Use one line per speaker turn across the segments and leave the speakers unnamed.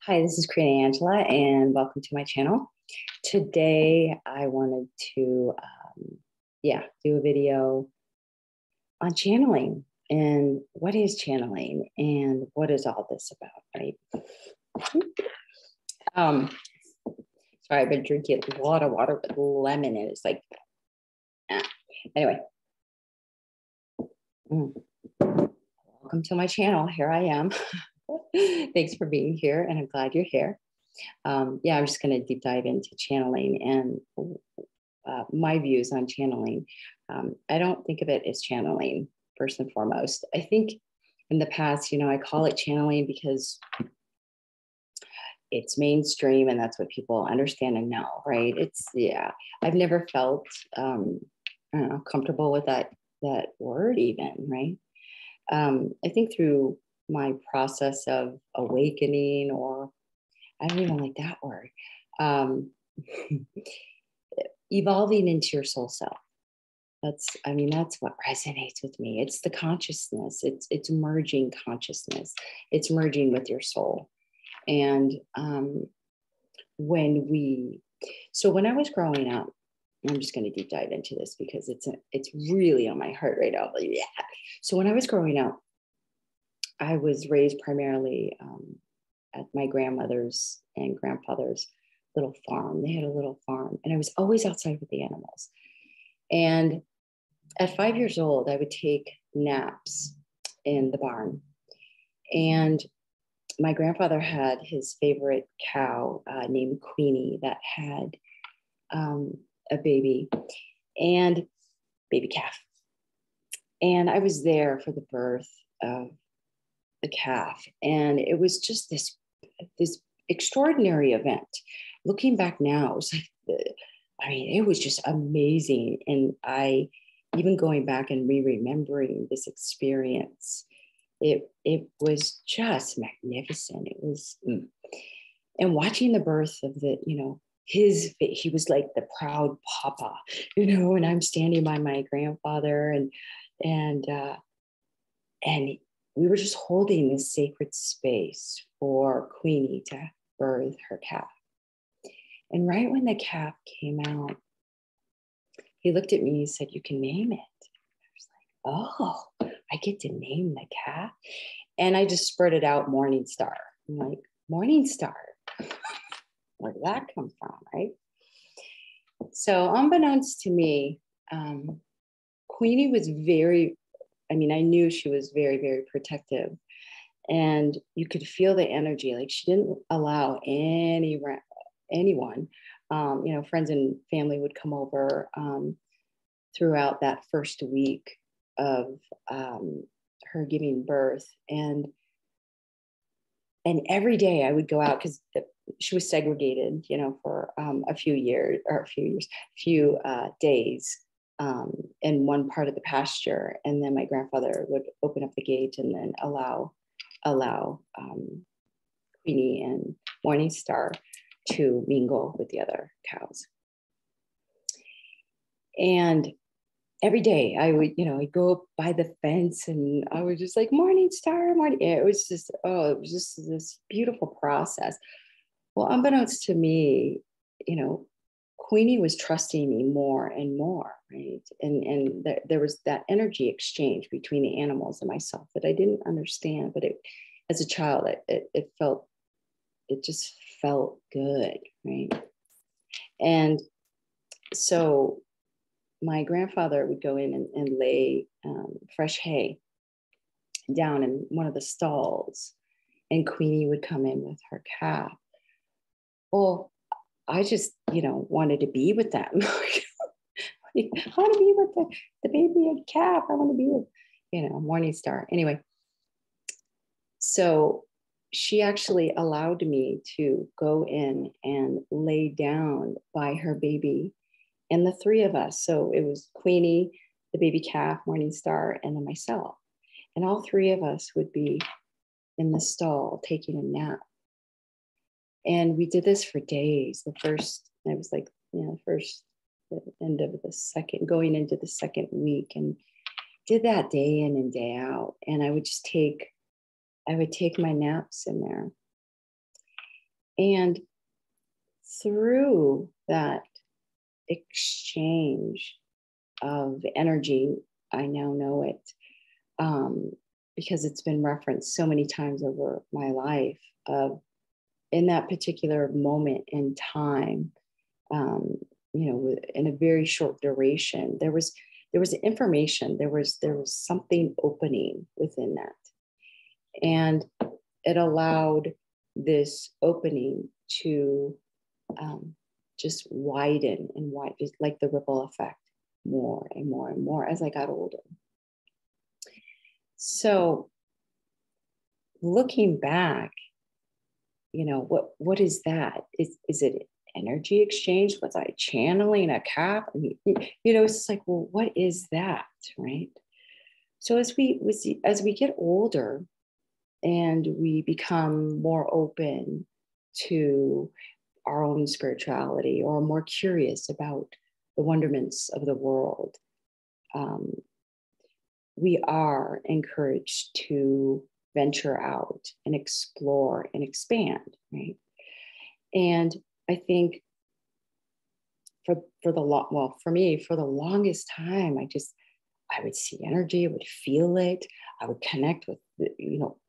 Hi, this is Corina Angela, and welcome to my channel. Today, I wanted to, do a video on channeling and what is channeling and what is all this about, right? Sorry, I've been drinking a lot of water with lemon, and it's like, anyway. Welcome to my channel. Here I am. Thanks for being here, and I'm glad you're here. I'm just going to deep dive into channeling and my views on channeling. I don't think of it as channeling, first and foremost. I think in the past, I call it channeling because it's mainstream and that's what people understand and know, right? I've never felt, comfortable with that word even, right? I think through my process of awakening, or I don't even like that word, evolving into your soul self. That's what resonates with me. It's the consciousness. It's merging consciousness. It's merging with your soul. And when I was growing up, I'm just going to deep dive into this because it's really on my heart right now. Yeah. So when I was growing up, I was raised primarily at my grandmother's and grandfather's little farm. They had a little farm, and I was always outside with the animals. And at 5 years old, I would take naps in the barn. And my grandfather had his favorite cow named Queenie that had a baby and baby calf. And I was there for the birth of the calf. And it was just this extraordinary event. Looking back now, it was it was just amazing. And even going back and remembering this experience, it was just magnificent. It was, and watching the birth of he was like the proud papa, and I'm standing by my grandfather and we were just holding this sacred space for Queenie to birth her calf. And right when the calf came out, he looked at me and he said, "You can name it." I was like, "Oh, I get to name the calf?" And I just spurted out Morning Star. I'm like, Morning Star? Where did that come from, right? So unbeknownst to me, Queenie was I knew she was very, very protective. And you could feel the energy. Like, she didn't allow anyone, friends and family would come over throughout that first week of her giving birth. And every day I would go out because she was segregated, for a few days in one part of the pasture. And then my grandfather would open up the gate and then allow Queenie and Morning Star to mingle with the other cows. And every day I would, I'd go up by the fence and I was just like, Morning Star, morning. It was just this beautiful process. Well, unbeknownst to me, Queenie was trusting me more and more, right? And there was that energy exchange between the animals and myself that I didn't understand, but as a child, it just felt good, right? And so my grandfather would go in and lay fresh hay down in one of the stalls, and Queenie would come in with her calf. Well, I just, wanted to be with them. I want to be with the baby and calf. I want to be with, Morning Star. Anyway, so she actually allowed me to go in and lay down by her baby and the three of us. So it was Queenie, the baby calf, Morning Star, and then myself. And all three of us would be in the stall taking a nap. And we did this for days. The end of the second, going into the second week, and did that day in and day out. And I would take my naps in there. And through that exchange of energy, I now know it because it's been referenced so many times over my life. In that particular moment in time, in a very short duration, there was information, there was something opening within that, and it allowed this opening to just widen and widen, like the ripple effect, more and more and more as I got older. So looking back, what is that? Is it energy exchange? Was I channeling a cap? I mean, it's just like, well, what is that, right? So as we get older and we become more open to our own spirituality, or more curious about the wonderments of the world, we are encouraged to venture out and explore and expand, right? And I think for me, for the longest time, I would see energy, I would feel it, I would connect with,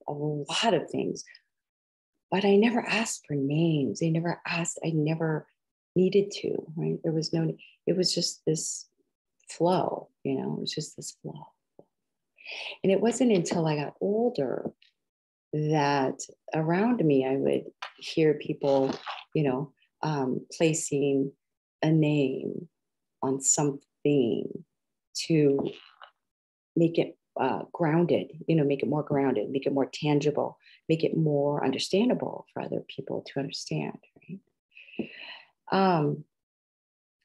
a lot of things, but I never asked for names. I never needed to, right? There was no, it was just this flow, it was just this flow. And it wasn't until I got older that around me, I would hear people, placing a name on something to make it grounded, make it more grounded, make it more tangible, make it more understandable for other people to understand, right?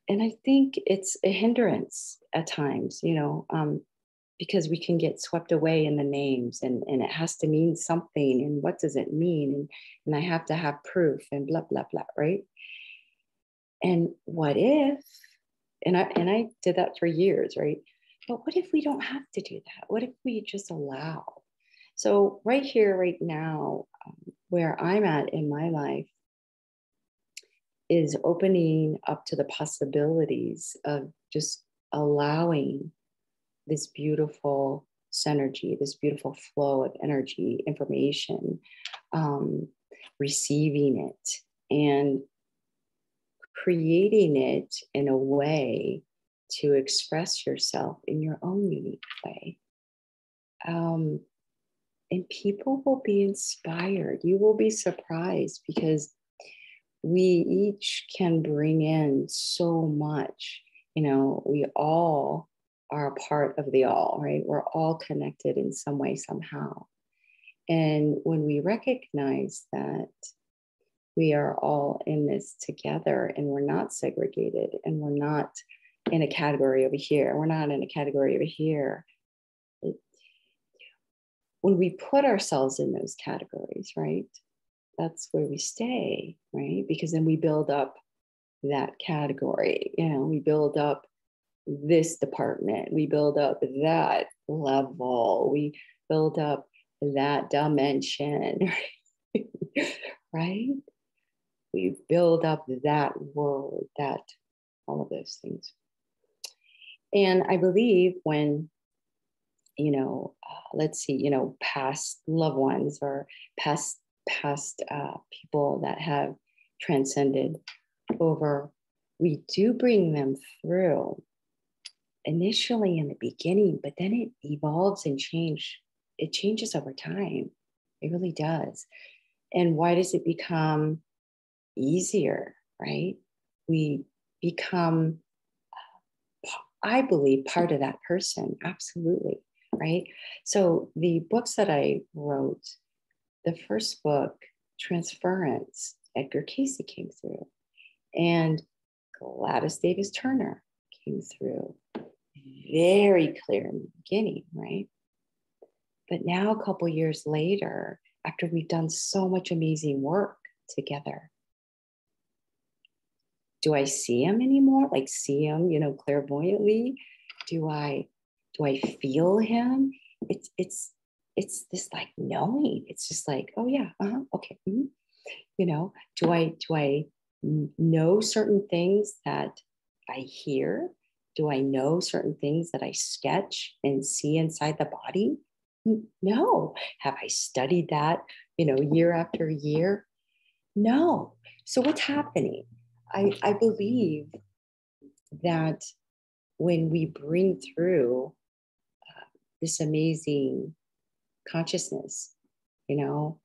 And I think it's a hindrance at times, because we can get swept away in the names, and it has to mean something. And what does it mean? And I have to have proof and blah, blah, blah, right? And what if, and I did that for years, right? But what if we don't have to do that? What if we just allow? So right here, right now, where I'm at in my life is opening up to the possibilities of just allowing this beautiful synergy, this beautiful flow of energy, information, receiving it and creating it in a way to express yourself in your own unique way. And people will be inspired. You will be surprised, because we each can bring in so much. We all are a part of the all, right? We're all connected in some way, somehow. And when we recognize that we are all in this together, and we're not segregated, and we're not in a category over here, we're not in a category over here. When we put ourselves in those categories, right, that's where we stay, right? Because then we build up that category, we build up this department, we build up that level, we build up that dimension, right? We build up that world, that all of those things. And I believe when, let's see, past loved ones or past people that have transcended over, we do bring them through initially in the beginning, but then it evolves and it changes over time. It really does. And why does it become easier, right? We become, I believe, part of that person. Absolutely, right? So the books that I wrote, the first book, Transference, Edgar Casey came through, and Gladys Davis Turner came through. Very clear in the beginning, right? But now, a couple years later, after we've done so much amazing work together, do I see him anymore? Like, see him, clairvoyantly? Do I feel him? It's this like knowing. It's just like, oh yeah, okay. Mm-hmm. Do I know certain things that I hear? Do I know certain things that I sketch and see inside the body? No. Have I studied that, year after year? No. So what's happening? I believe that when we bring through this amazing consciousness,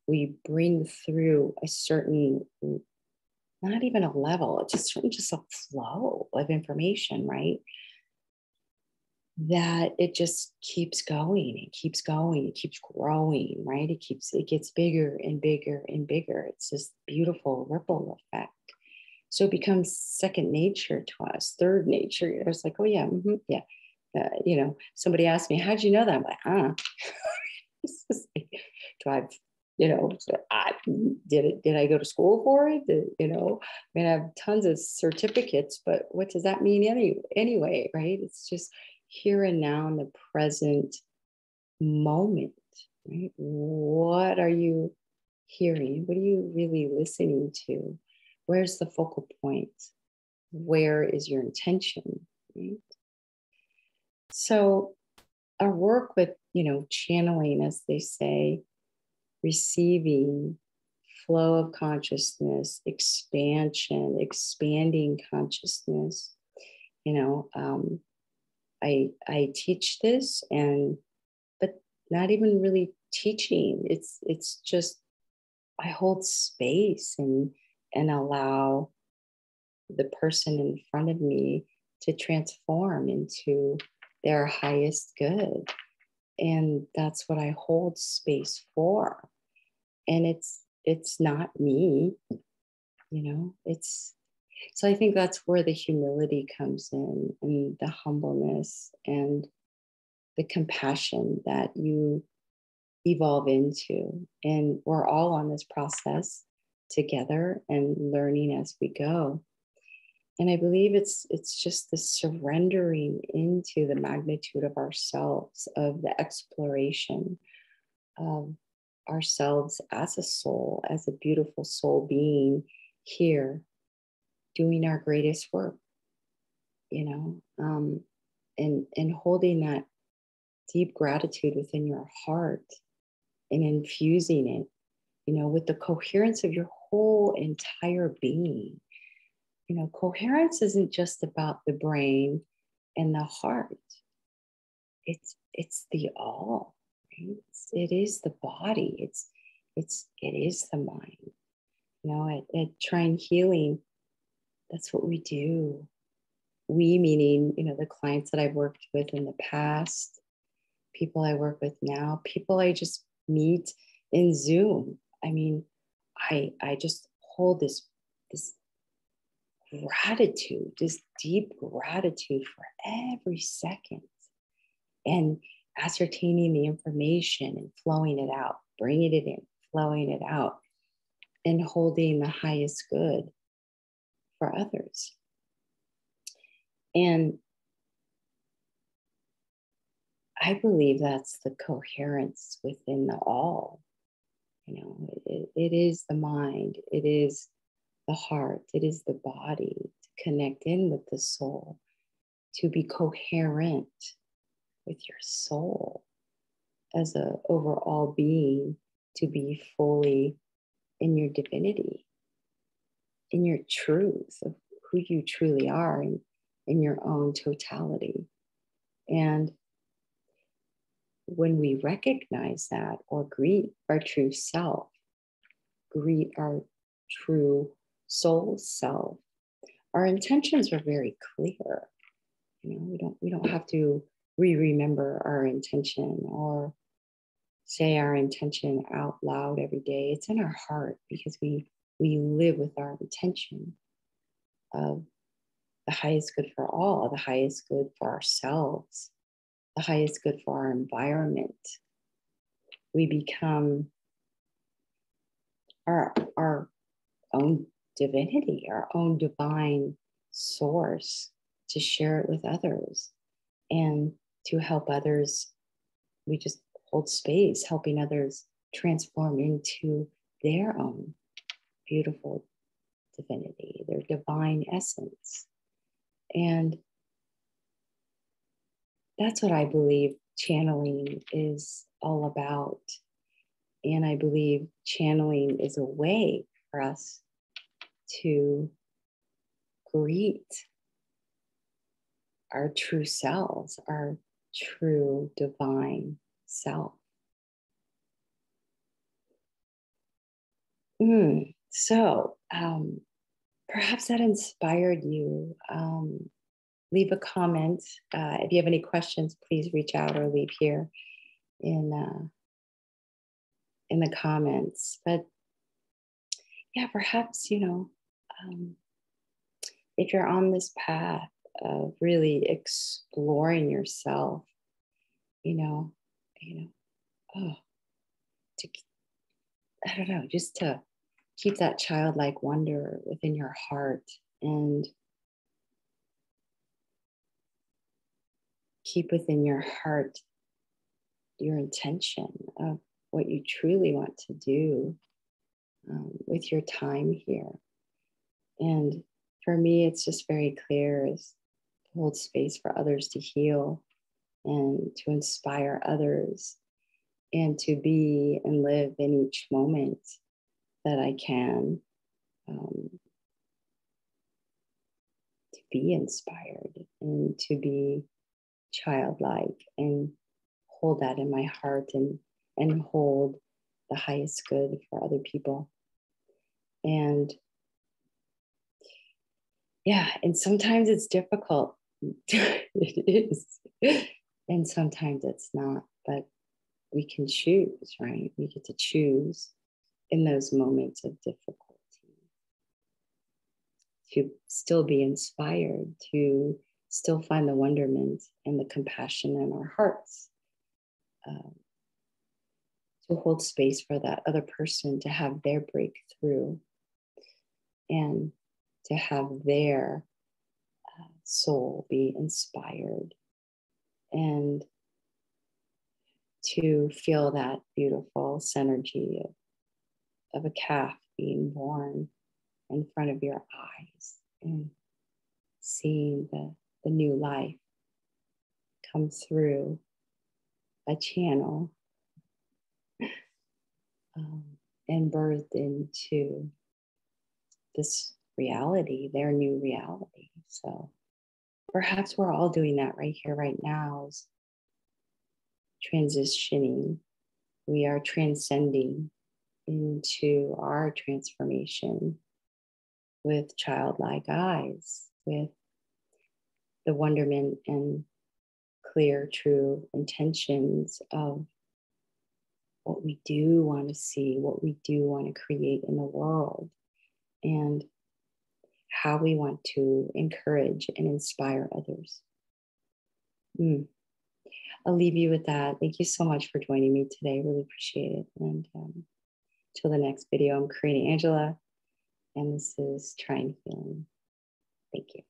we bring through a certain, not even a level, it's just a flow of information, right? That it just keeps going, it keeps going, it keeps growing, right? It gets bigger and bigger and bigger. It's this beautiful ripple effect. So it becomes second nature to us, third nature. It's like, oh yeah, yeah. Somebody asked me, how'd you know that? I'm like, It's just like, do I, did I go to school for it? I have tons of certificates, but what does that mean anyway, right? It's just here and now in the present moment, right? What are you hearing? What are you really listening to? Where's the focal point? Where is your intention? Right? So our work with, channeling, as they say, receiving, flow of consciousness, expansion, expanding consciousness. I teach this, but not even really teaching. It's just I hold space and allow the person in front of me to transform into their highest good. And that's what I hold space for. And it's not me, it's so I think that's where the humility comes in, and the humbleness and the compassion that you evolve into. And we're all on this process together and learning as we go. And I believe it's just the surrendering into the magnitude of ourselves, of the exploration of ourselves as a soul, as a beautiful soul being here, doing our greatest work, and holding that deep gratitude within your heart and infusing it, with the coherence of your whole entire being. Coherence isn't just about the brain and the heart. It's the all. Right? It is the body. It is the mind. At Trine Healing, that's what we do. We meaning, the clients that I've worked with in the past, people I work with now, people I just meet in Zoom. I mean, I just hold this gratitude, this deep gratitude for every second, and ascertaining the information and flowing it out, bringing it in, flowing it out, and holding the highest good for others. And I believe that's the coherence within the all. It is the mind, it is the heart, it is the body to connect in with the soul, to be coherent with your soul as an overall being, to be fully in your divinity, in your truth of who you truly are, in your own totality. And when we recognize that, or greet our true self, greet our true soul self, our intentions are very clear. We don't have to remember our intention or say our intention out loud every day. It's in our heart, because we live with our intention of the highest good for all, the highest good for ourselves, the highest good for our environment. We become our own divinity, our own divine source, to share it with others and to help others. We just hold space, helping others transform into their own beautiful divinity, their divine essence. And that's what I believe channeling is all about. And I believe channeling is a way for us to greet our true selves, our true divine self. So perhaps that inspired you. Leave a comment. If you have any questions, please reach out or leave here in the comments. But yeah, perhaps, if you're on this path of really exploring yourself, oh, I don't know, just to keep that childlike wonder within your heart and keep within your heart your intention of what you truly want to do with your time here. And for me, it's just very clear is to hold space for others to heal and to inspire others and to be and live in each moment that I can, to be inspired and to be childlike and hold that in my heart and hold the highest good for other people. And yeah, and sometimes it's difficult. It is. And sometimes it's not, but we can choose, right? We get to choose in those moments of difficulty to still be inspired, to still find the wonderment and the compassion in our hearts, to hold space for that other person to have their breakthrough and to have their soul be inspired and to feel that beautiful synergy of a calf being born in front of your eyes and seeing the new life come through a channel and birthed into this reality, their new reality. So perhaps we're all doing that right here, right now, is transitioning. We are transcending into our transformation with childlike eyes, with the wonderment and clear, true intentions of what we do want to see, what we do want to create in the world, and how we want to encourage and inspire others. I'll leave you with that. Thank you so much for joining me today. Really appreciate it. And till the next video, I'm Corina Angela, and this is Trine Healing. Thank you.